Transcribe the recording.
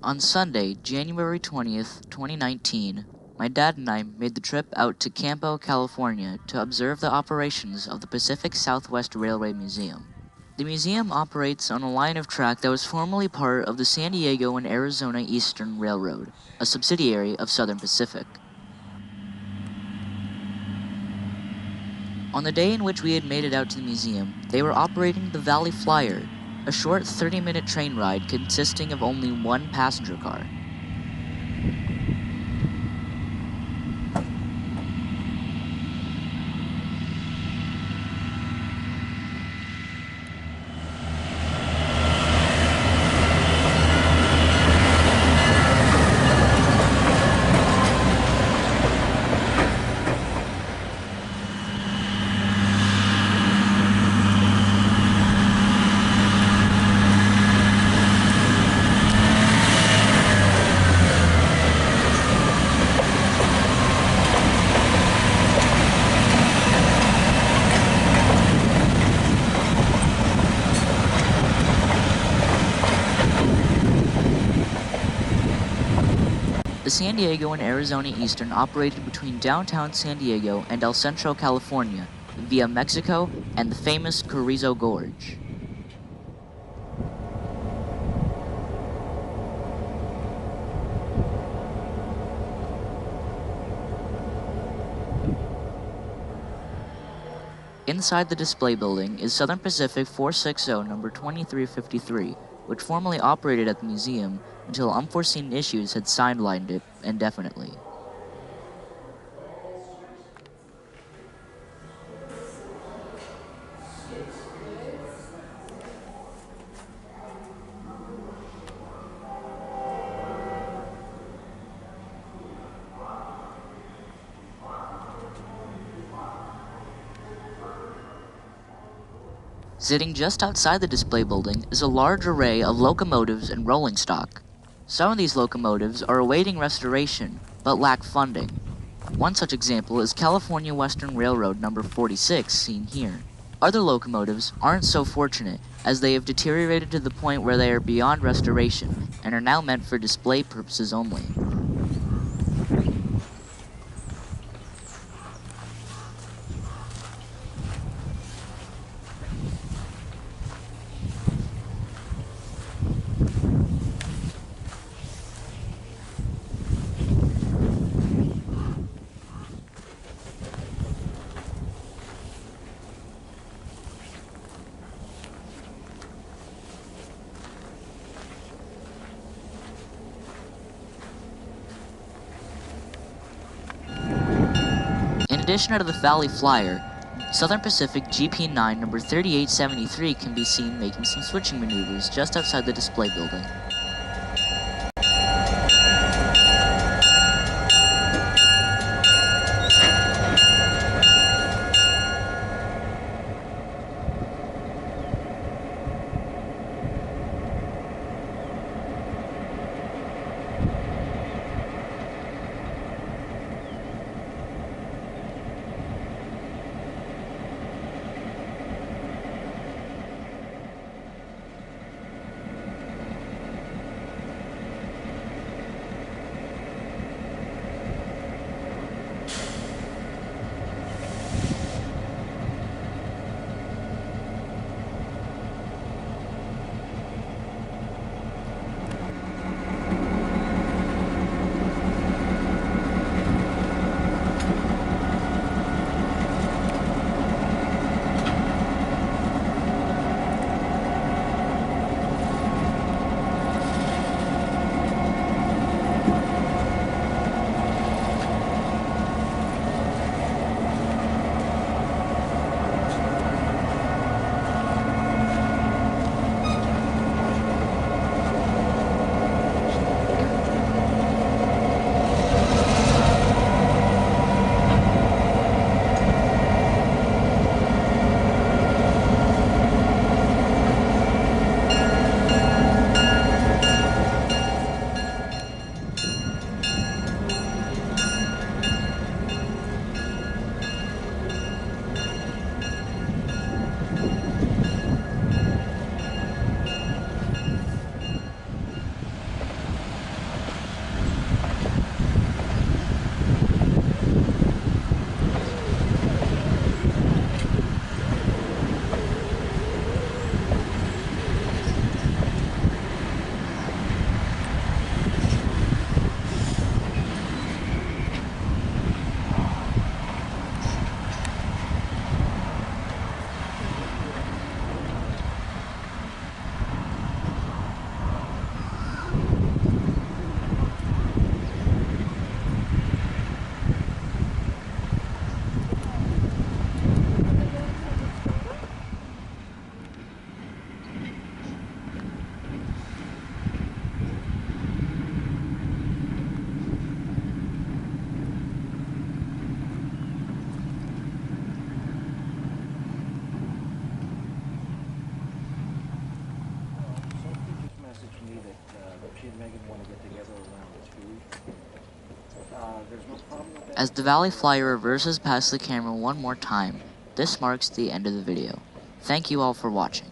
On Sunday, January 20th, 2019, my dad and I made the trip out to Campo, California to observe the operations of the Pacific Southwest Railway Museum. The museum operates on a line of track that was formerly part of the San Diego and Arizona Eastern Railroad, a subsidiary of Southern Pacific. On the day in which we had made it out to the museum, they were operating the Valley Flyer, a short 30-minute train ride consisting of only one passenger car. The San Diego and Arizona Eastern operated between downtown San Diego and El Centro, California, via Mexico and the famous Carrizo Gorge. Inside the display building is Southern Pacific 460 number 2353, which formerly operated at the museum until unforeseen issues had sidelined it indefinitely. Sitting just outside the display building is a large array of locomotives and rolling stock. Some of these locomotives are awaiting restoration, but lack funding. One such example is California Western Railroad number 46, seen here. Other locomotives aren't so fortunate, as they have deteriorated to the point where they are beyond restoration, and are now meant for display purposes only. In addition to the Valley Flyer, Southern Pacific GP9 number 3873 can be seen making some switching maneuvers just outside the display building. she and Megan want to get together around 2. There's no problem with that. As the Valley Flyer reverses past the camera one more time, this marks the end of the video. Thank you all for watching.